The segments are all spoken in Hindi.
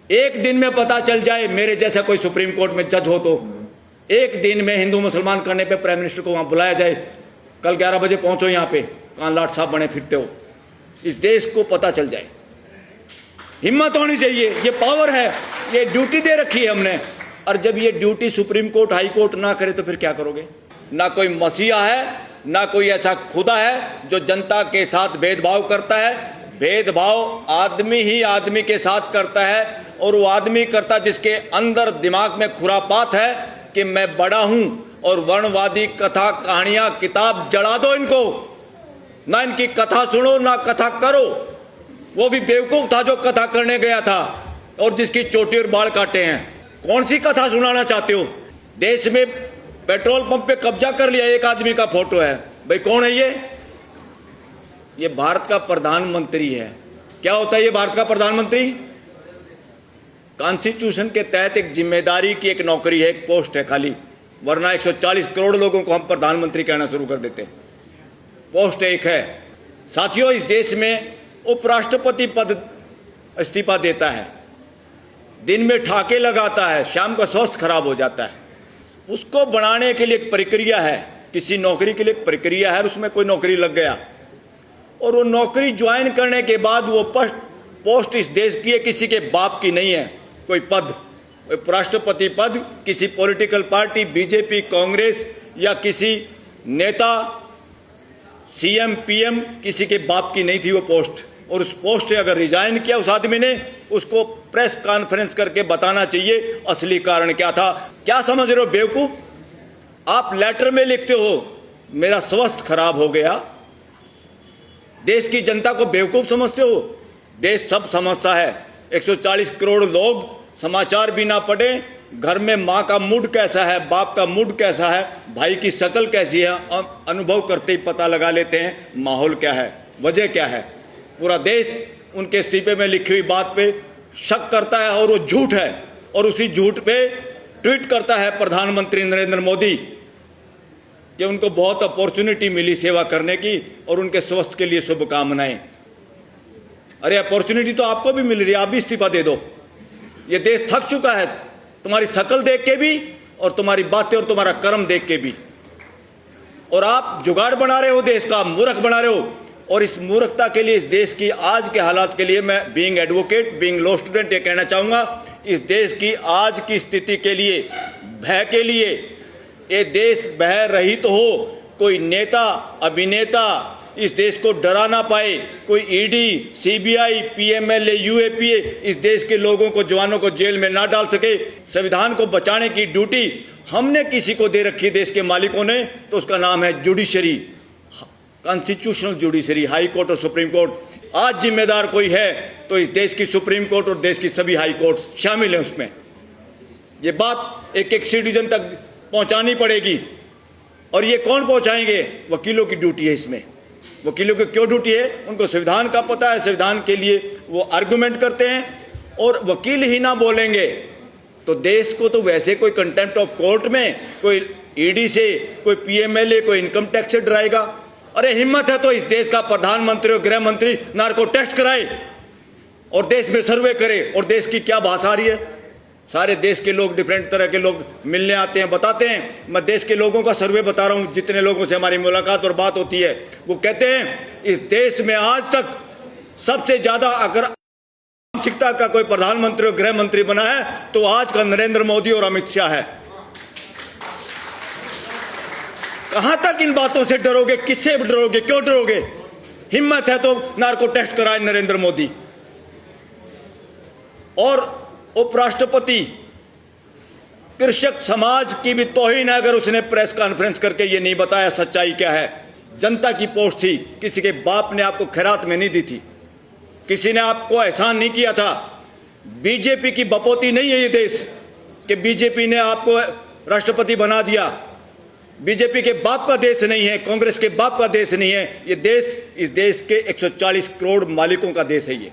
एक दिन में पता चल जाए, मेरे जैसा कोई सुप्रीम कोर्ट में जज हो तो एक दिन में हिंदू मुसलमान करने पे प्राइम मिनिस्टर को वहां बुलाया जाए, कल 11 बजे पहुंचो यहाँ पे, कहाँ लाट साहब बने फिरते हो, इस देश को पता चल जाए। हिम्मत होनी चाहिए, ये पावर है, ये ड्यूटी दे रखी है हमने, और जब ये duty supreme court high court ना करे तो फिर क्या करोगे? ना कोई मसीहा है, ना कोई ऐसा खुदा है जो जनता के साथ भेदभाव करता है। भेदभाव आदमी ही आदमी के साथ करता है, और वो आदमी करता जिसके अंदर दिमाग में खुरापात है कि मैं बड़ा हूं, और वर्णवादी कथा कहानियां किताब जला दो इनको, ना इनकी कथा सुनो ना कथा करो। वो भी बेवकूफ था जो कथा करने गया था और जिसकी चोटी और बाल काटे हैं। कौन सी कथा सुनाना चाहते हो? देश में पेट्रोल पंप पे कब्जा कर लिया, एक आदमी का फोटो है, भाई कौन है ये भारत का प्रधानमंत्री है। क्या होता है ये भारत का प्रधानमंत्री? कॉन्स्टिट्यूशन के तहत एक जिम्मेदारी की एक नौकरी है, एक पोस्ट है खाली, वरना 140 करोड़ लोगों को हम प्रधानमंत्री कहना शुरू कर देते। पोस्ट एक है। साथियों, इस देश में उपराष्ट्रपति पद इस्तीफा देता है, दिन में ठाके लगाता है, शाम का स्वास्थ्य खराब हो जाता है। उसको बनाने के लिए एक प्रक्रिया है, किसी नौकरी के लिए एक प्रक्रिया है, उसमें कोई नौकरी लग गया और वो नौकरी ज्वाइन करने के बाद वो पोस्ट इस देश की है, किसी के बाप की नहीं है। कोई पद, उपराष्ट्रपति पद किसी पॉलिटिकल पार्टी, बीजेपी, कांग्रेस या किसी नेता, सीएम, पीएम, किसी के बाप की नहीं थी वो पोस्ट। और उस पोस्ट से अगर रिजाइन किया उस आदमी ने, उसको प्रेस कॉन्फ्रेंस करके बताना चाहिए असली कारण क्या था। क्या समझ रहे हो बेवकूफ? आप लेटर में लिखते हो मेरा स्वास्थ्य खराब हो गया, देश की जनता को बेवकूफ समझते हो? देश सब समझता है। 140 करोड़ लोग समाचार भी ना पढ़े, घर में माँ का मूड कैसा है, बाप का मूड कैसा है, भाई की शक्ल कैसी है, अनुभव करते ही पता लगा लेते हैं माहौल क्या है, वजह क्या है। पूरा देश उनके इस्तीफे में लिखी हुई बात पे शक करता है और वो झूठ है, और उसी झूठ पे ट्वीट करता है प्रधानमंत्री नरेंद्र मोदी कि उनको बहुत अपॉर्चुनिटी मिली सेवा करने की और उनके स्वास्थ्य के लिए शुभकामनाएं। अरे अपॉर्चुनिटी तो आपको भी मिल रही है, आप भी इस्तीफा दे दो। ये देश थक चुका है तुम्हारी शक्ल देख के भी और तुम्हारी बातें और तुम्हारा कर्म देख के भी। और आप जुगाड़ बना रहे हो, देश का मूर्ख बना रहे हो। और इस मूर्खता के लिए, इस देश की आज के हालात के लिए मैं being advocate, being law student ये कहना चाहूँगा, इस देश की आज की स्थिति के लिए, भय के लिए, ये देश भय रहित तो हो, कोई नेता, अभिनेता इस देश को डरा ना पाए, कोई ईडी, सीबीआई, पीएमएलए, यूएपीए इस देश के लोगों को, जवानों को जेल में ना डाल सके। संविधान को बचाने की ड्यूटी हमने किसी को दे रखी, देश के मालिकों ने, तो उसका नाम है judiciary, constitutional judiciary, high court और सुप्रीम कोर्ट। आज जिम्मेदार कोई है तो इस देश की सुप्रीम कोर्ट और देश की सभी हाई कोर्ट शामिल है उसमें। ये बात एक एक सिटीजन तक पहुंचानी पड़ेगी। और ये कौन पहुंचाएंगे? वकीलों की ड्यूटी है इसमें। वकीलों की क्यों ड्यूटी है? उनको संविधान का पता है, संविधान के लिए वो आर्गुमेंट करते हैं। और वकील ही ना बोलेंगे तो देश को तो वैसे कोई कंटेम्प्ट ऑफ कोर्ट में, कोई ईडी से, कोई पीएमएलए, कोई इनकम टैक्स से डराएगा। अरे हिम्मत है तो इस देश का प्रधानमंत्री और गृह मंत्री नार्को टेस्ट कराए और देश में सर्वे करे। और देश की क्या भाषा आ रही है, सारे देश के लोग, डिफरेंट तरह के लोग मिलने आते हैं, बताते हैं। मैं देश के लोगों का सर्वे बता रहा हूं, जितने लोगों से हमारी मुलाकात और बात होती है, वो कहते हैं इस देश में आज तक सबसे ज्यादा अगर शिक्षा का कोई प्रधानमंत्री और गृह मंत्री बना है तो आज का नरेंद्र मोदी और अमित शाह है। कहां तक इन बातों से डरोगे? किससे डरोगे? क्यों डरोगे? हिम्मत है तो नार्को टेस्ट कराए नरेंद्र मोदी। और उपराष्ट्रपति कृषक समाज की भी तौहीन है अगर उसने प्रेस कॉन्फ्रेंस करके ये नहीं बताया सच्चाई क्या है। जनता की पोस्ट थी, किसी के बाप ने आपको खैरात में नहीं दी थी, किसी ने आपको एहसान नहीं किया था। बीजेपी की बपोती नहीं है ये देश कि बीजेपी ने आपको राष्ट्रपति बना दिया। बीजेपी के बाप का देश नहीं है, कांग्रेस के बाप का देश नहीं है ये देश। इस देश के 140 करोड़ मालिकों का देश है ये।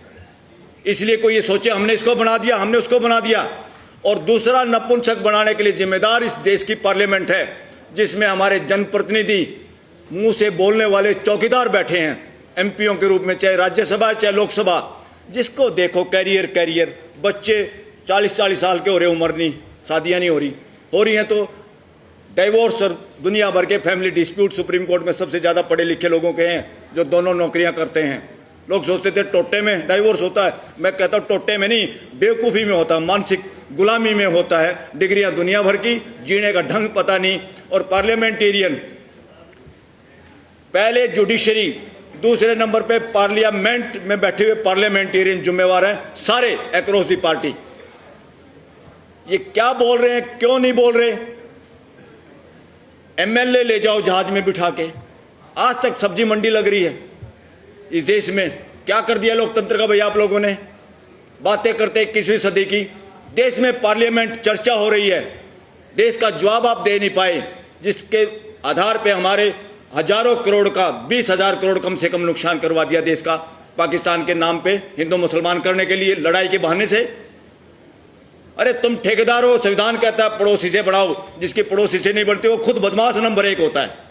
इसलिए कोई ये सोचे हमने इसको बना दिया, हमने उसको बना दिया। और दूसरा, नपुंसक बनाने के लिए जिम्मेदार इस देश की पार्लियामेंट है, जिसमें हमारे जनप्रतिनिधि, मुंह से बोलने वाले चौकीदार बैठे हैं एमपीओ के रूप में, चाहे राज्यसभा चाहे लोकसभा। जिसको देखो कैरियर कैरियर, बच्चे 40-40 साल के हो रहे, उम्र नहीं, शादियां नहीं हो रही हैं तो डाइवोर्स और दुनिया भर के फैमिली डिस्प्यूट सुप्रीम कोर्ट में सबसे ज़्यादा पढ़े लिखे लोगों के हैं जो दोनों नौकरियां करते हैं। लोग सोचते थे टोटे में डाइवोर्स होता है, मैं कहता हूँ टोटे में नहीं, बेवकूफ़ी में होता है, मानसिक गुलामी में होता है। डिग्रियां दुनिया भर की, जीने का ढंग पता नहीं। और पार्लियामेंटेरियन, पहले जुडिशरी, दूसरे नंबर पे पार्लियामेंट में बैठे हुए पार्लियामेंटेरियन जिम्मेवार हैं, सारे अक्रॉस दी पार्टी। ये क्या बोल रहे हैं, क्यों नहीं बोल रहे? एमएलए ले जाओ जहाज में बिठा के, आज तक सब्जी मंडी लग रही है इस देश में। क्या कर दिया लोकतंत्र का भैया आप लोगों ने? बातें करते 21वीं सदी की, देश में पार्लियामेंट चर्चा हो रही है, देश का जवाब आप दे नहीं पाए, जिसके आधार पे हमारे हजारों करोड़ का 20,000 करोड़ कम से कम नुकसान करवा दिया देश का, पाकिस्तान के नाम पे हिंदू मुसलमान करने के लिए लड़ाई के बहाने से। अरे तुम ठेकेदार हो, संविधान कहता है पड़ोसी से बढ़ाओ, जिसकी पड़ोसी से नहीं बढ़ती वो खुद बदमाश नंबर 1 होता है।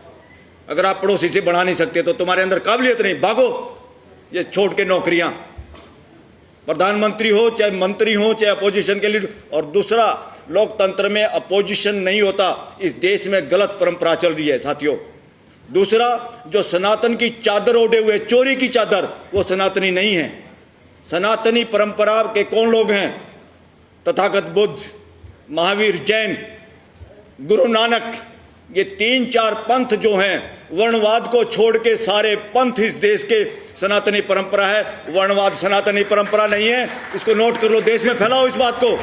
अगर आप पड़ोसी से बढ़ा नहीं सकते तो तुम्हारे अंदर काबिलियत नहीं, भागो ये छोड़ के नौकरियां। प्रधानमंत्री हो चाहे मंत्री हो चाहे अपोजिशन के लीडर। और दूसरा, लोकतंत्र में अपोजिशन नहीं होता, इस देश में गलत परंपरा चल रही है साथियों। दूसरा, जो सनातन की चादर ओढ़े हुए, चोरी की चादर, वो सनातनी नहीं है। सनातनी परंपरा के कौन लोग हैं? तथागत बुद्ध, महावीर जैन, गुरु नानक, ये 3-4 पंथ जो हैं, वर्णवाद को छोड़ के सारे पंथ इस देश के सनातनी परंपरा है। वर्णवाद सनातनी परंपरा नहीं है, इसको नोट कर लो, देश में फैलाओ इस बात को।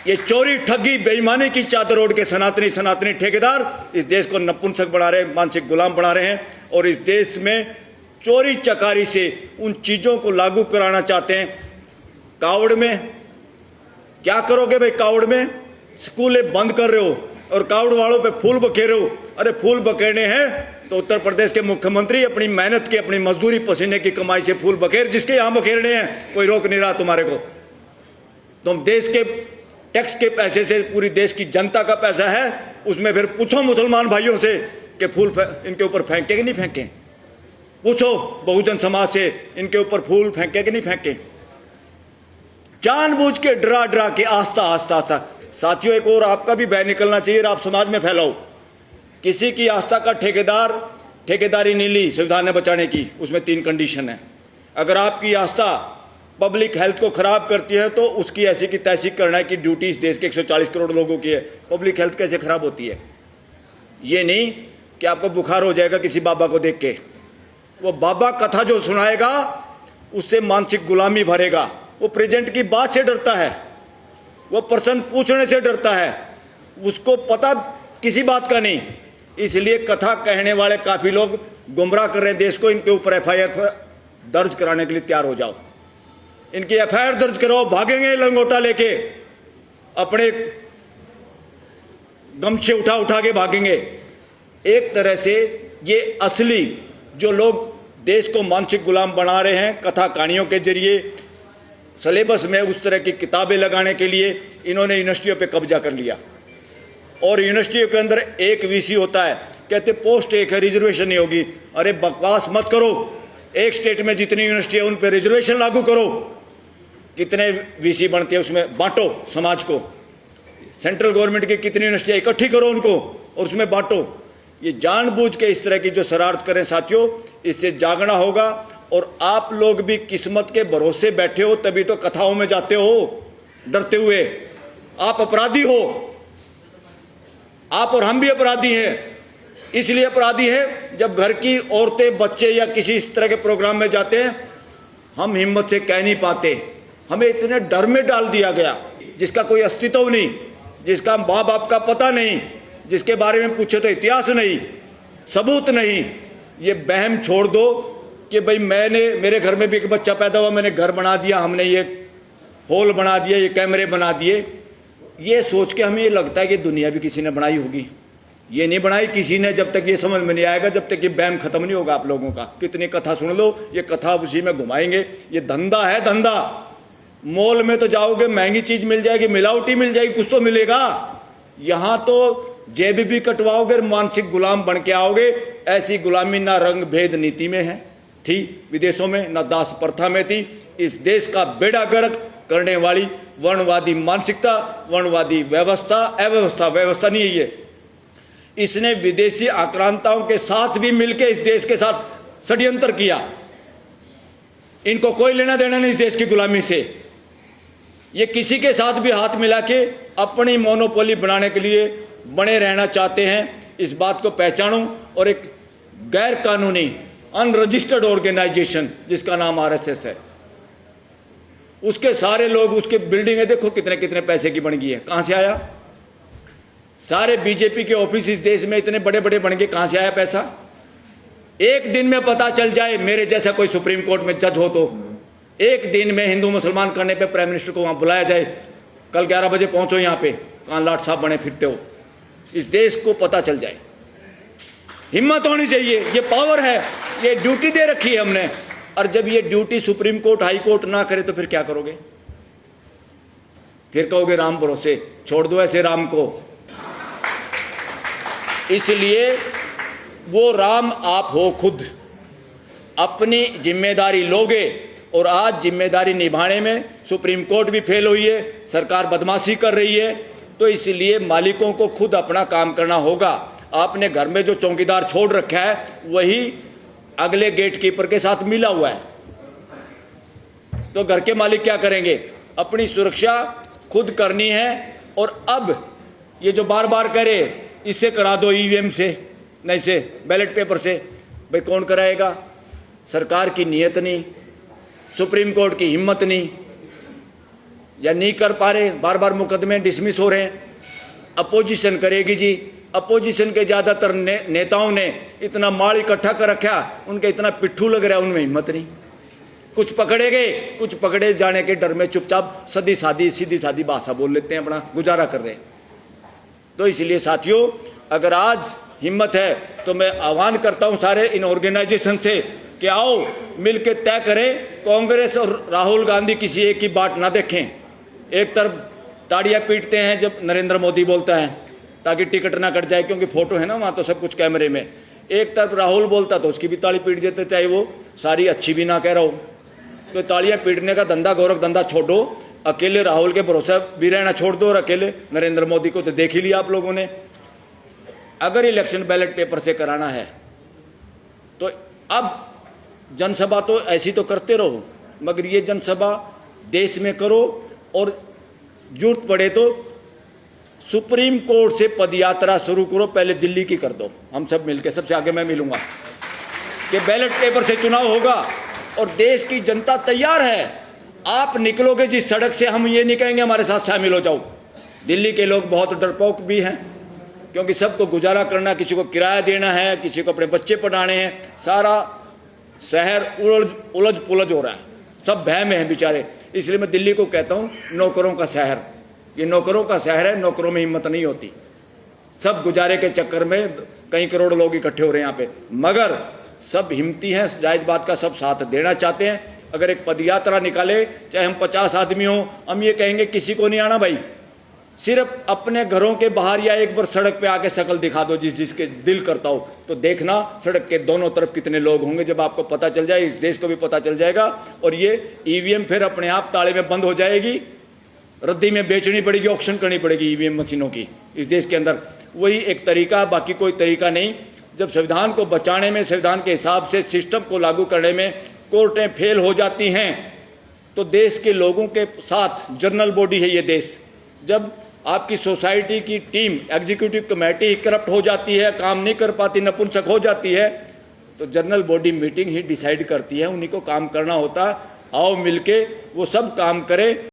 ये चोरी ठगी बेईमानी की चादर ओढ़ के सनातनी ठेकेदार इस देश को नपुंसक बना रहे, मानसिक गुलाम बना रहे हैं। और इस देश में चोरी चकारी से उन चीजों को लागू कराना चाहते हैं। कावड़ में क्या करोगे भाई? कावड़ में स्कूलें बंद कर रहे हो और कावड़ वालों पे फूल बखेर रहे हो। अरे फूल बखेरने हैं तो उत्तर प्रदेश के मुख्यमंत्री अपनी मेहनत की, अपनी मजदूरी पसीने की कमाई से फूल बखेर, जिसके यहां बखेरने हैं कोई रोक नहीं रहा तुम्हारे को। तुम देश के टैक्स के पैसे से, पूरी देश की जनता का पैसा है, उसमें फिर पूछो मुसलमान भाइयों से कि फूल इनके ऊपर फेंके कि नहीं फेंके। पूछो बहुजन समाज से, इनके ऊपर फूल फेंके कि नहीं फेंके। जानबूझ के डरा डरा के आस्था। साथियों, एक और आपका भी भय निकलना चाहिए, आप समाज में फैलाओ। किसी की आस्था का ठेकेदारी नहीं ली संविधान ने बचाने की, उसमें 3 कंडीशन है। अगर आपकी आस्था पब्लिक हेल्थ को खराब करती है तो उसकी ऐसी की तैसी करना है कि ड्यूटी इस देश के 140 करोड़ लोगों की है। पब्लिक हेल्थ कैसे खराब होती है? ये नहीं कि आपको बुखार हो जाएगा किसी बाबा को देख के, वो बाबा कथा जो सुनाएगा उससे मानसिक गुलामी भरेगा। वो प्रेजेंट की बात से डरता है, वो प्रश्न पूछने से डरता है, उसको पता किसी बात का नहीं। इसलिए कथा कहने वाले काफी लोग गुमराह कर रहे हैं देश को। इनके ऊपर एफआईआर दर्ज कराने के लिए तैयार हो जाओ, इनकी एफआईआर दर्ज करो। भागेंगे लंगोटा लेके, अपने गमछे उठा के भागेंगे। एक तरह से ये असली जो लोग देश को मानसिक गुलाम बना रहे हैं, कथा कहानियों के जरिए सिलेबस में उस तरह की किताबें लगाने के लिए इन्होंने यूनिवर्सिटियों पे कब्जा कर लिया। और यूनिवर्सिटियों के अंदर एक वीसी होता है, कहते पोस्ट एक है, रिजर्वेशन नहीं होगी। अरे बकवास मत करो, एक स्टेट में जितनी यूनिवर्सिटी है उन पे रिजर्वेशन लागू करो। कितने वीसी बनते हैं उसमें बांटो समाज को। सेंट्रल गवर्नमेंट की कितनी यूनिवर्सिटियां इकट्ठी करो उनको और उसमें बांटो। ये जानबूझ के इस तरह की जो शरारत करें साथियों, इससे जागना होगा। और आप लोग भी किस्मत के भरोसे बैठे हो, तभी तो कथाओं में जाते हो डरते हुए। आप अपराधी हो, आप और हम भी अपराधी हैं। इसलिए अपराधी हैं जब घर की औरतें, बच्चे या किसी इस तरह के प्रोग्राम में जाते हैं, हम हिम्मत से कह नहीं पाते। हमें इतने डर में डाल दिया गया जिसका कोई अस्तित्व नहीं, जिसका माँ बाप का पता नहीं, जिसके बारे में पूछे तो इतिहास नहीं, सबूत नहीं। ये बहम छोड़ दो कि भाई मेरे घर में भी एक बच्चा पैदा हुआ, मैंने घर बना दिया, हमने ये हॉल बना दिया, ये कैमरे बना दिए। ये सोच के हमें ये लगता है कि दुनिया भी किसी ने बनाई होगी। ये नहीं बनाई किसी ने, जब तक ये समझ में नहीं आएगा, जब तक ये बैम खत्म नहीं होगा आप लोगों का। कितनी कथा सुन लो, ये कथा उसी में घुमाएंगे। ये धंधा है, धंधा। मॉल में तो जाओगे महंगी चीज मिल जाएगी, मिलावटी मिल जाएगी, कुछ तो मिलेगा। यहाँ तो जेब भी कटवाओगे, मानसिक गुलाम बन के आओगे। ऐसी गुलामी ना रंग भेद नीति में है थी विदेशों में, ना दास प्रथा में थी। इस देश का बेड़ा गर्क करने वाली वर्णवादी मानसिकता, वर्णवादी व्यवस्था, व्यवस्था नहीं है ये। इसने विदेशी आक्रांताओं के साथ भी मिलकर इस देश के साथ षड्यंत्र किया। इनको कोई लेना देना नहीं इस देश की गुलामी से। ये किसी के साथ भी हाथ मिला के अपनी मोनोपोली बनाने के लिए बने रहना चाहते हैं। इस बात को पहचानो। और एक गैर कानूनी अनरजिस्टर्ड ऑर्गेनाइजेशन जिसका नाम आरएसएस है, उसके सारे लोग, उसके बिल्डिंगें देखो कितने कितने पैसे की बन गई है, कहां से आया? सारे बीजेपी के ऑफिस इस देश में इतने बड़े बड़े बन गए, कहां से आया पैसा? एक दिन में पता चल जाए, मेरे जैसा कोई सुप्रीम कोर्ट में जज हो तो एक दिन में हिंदू मुसलमान करने पे प्राइम मिनिस्टर को वहां बुलाया जाए, कल 11 बजे पहुंचो यहां पे, कहां लाट साहब बने फिरते हो, इस देश को पता चल जाए। हिम्मत होनी चाहिए, ये पावर है, ये ड्यूटी दे रखी है हमने। और जब ये duty supreme court, high court ना करे तो फिर क्या करोगे? फिर कहोगे राम भरोसे, छोड़ दो ऐसे राम को। इसलिए वो राम आप हो खुद, अपनी जिम्मेदारी लोगे। और आज जिम्मेदारी निभाने में सुप्रीम कोर्ट भी फेल हुई है, सरकार बदमाशी कर रही है, तो इसलिए मालिकों को खुद अपना काम करना होगा। आपने घर में जो चौकीदार छोड़ रखा है वही अगले गेट कीपर के साथ मिला हुआ है, तो घर के मालिक क्या करेंगे? अपनी सुरक्षा खुद करनी है। और अब ये जो बार बार करे, इससे करा दो ईवीएम से, नहीं से बैलेट पेपर से, भाई कौन कराएगा? सरकार की नीयत नहीं, सुप्रीम कोर्ट की हिम्मत नहीं, या नहीं कर पा रहे, बार बार मुकदमे डिसमिस हो रहे हैं। अपोजिशन करेगी जी। अपोजिशन के ज़्यादातर नेताओं ने इतना माल इकट्ठा कर रखा, उनके इतना पिट्ठू लग रहा है, उनमें हिम्मत नहीं। कुछ पकड़े गए, कुछ पकड़े जाने के डर में चुपचाप सीधी सादी भाषा बोल लेते हैं, अपना गुजारा कर रहे हैं। तो इसलिए साथियों, अगर आज हिम्मत है तो मैं आह्वान करता हूं सारे इन ऑर्गेनाइजेशन से कि आओ मिलकर तय करें। कांग्रेस और राहुल गांधी किसी एक की बात ना देखें। एक तरफ ताड़ियां पीटते हैं जब नरेंद्र मोदी बोलता है ताकि टिकट ना कट जाए, क्योंकि फोटो है ना वहाँ तो सब कुछ कैमरे में। एक तरफ राहुल बोलता तो उसकी भी ताड़ी पीट देते, चाहे वो सारी अच्छी भी ना कह रहा हो। तो ताड़ियां पीटने का धंधा, गोरख धंधा छोड़ो। अकेले राहुल के भरोसा भी रहना छोड़ दो, और अकेले नरेंद्र मोदी को तो देख ही लिया आप लोगों ने। अगर इलेक्शन बैलेट पेपर से कराना है तो अब जनसभा तो ऐसी तो करते रहो, मगर ये जनसभा देश में करो, और जरूरत पड़े तो सुप्रीम कोर्ट से पदयात्रा शुरू करो। पहले दिल्ली की कर दो, हम सब मिलकर, सबसे आगे मैं मिलूंगा कि बैलेट पेपर से चुनाव होगा और देश की जनता तैयार है। आप निकलोगे जिस सड़क से, हम ये नहीं कहेंगे हमारे साथ शामिल हो जाओ। दिल्ली के लोग बहुत डरपोक भी हैं, क्योंकि सबको गुजारा करना, किसी को किराया देना है, किसी को अपने बच्चे पढ़ाने हैं, सारा शहर उलझ पुलझ हो रहा है, सब भय में है बेचारे। इसलिए मैं दिल्ली को कहता हूँ नौकरों का शहर। ये नौकरों का शहर है, नौकरों में हिम्मत नहीं होती। सब गुजारे के चक्कर में कई करोड़ लोग इकट्ठे हो रहे हैं यहाँ पे, मगर सब हिम्मती हैं, जायज बात का सब साथ देना चाहते हैं। अगर एक पदयात्रा निकाले, चाहे हम 50 आदमी हों, हम ये कहेंगे किसी को नहीं आना भाई, सिर्फ अपने घरों के बाहर या एक बार सड़क पे आके शक्ल दिखा दो जिसके दिल करता हो, तो देखना सड़क के दोनों तरफ कितने लोग होंगे। जब आपको पता चल जाए, इस देश को भी पता चल जाएगा, और ये ईवीएम फिर अपने आप ताले में बंद हो जाएगी, रद्दी में बेचनी पड़ेगी, ऑक्शन करनी पड़ेगी ईवीएम मशीनों की इस देश के अंदर। वही एक तरीका, बाकी कोई तरीका नहीं। जब संविधान को बचाने में, संविधान के हिसाब से सिस्टम को लागू करने में कोर्टें फेल हो जाती हैं, तो देश के लोगों के साथ जनरल बॉडी है ये देश। जब आपकी सोसाइटी की टीम, एग्जीक्यूटिव कमेटी करप्ट हो जाती है, काम नहीं कर पाती, नपुंसक हो जाती है, तो जनरल बॉडी मीटिंग ही डिसाइड करती है, उन्हीं को काम करना होता है। आओ मिलके वो सब काम करें।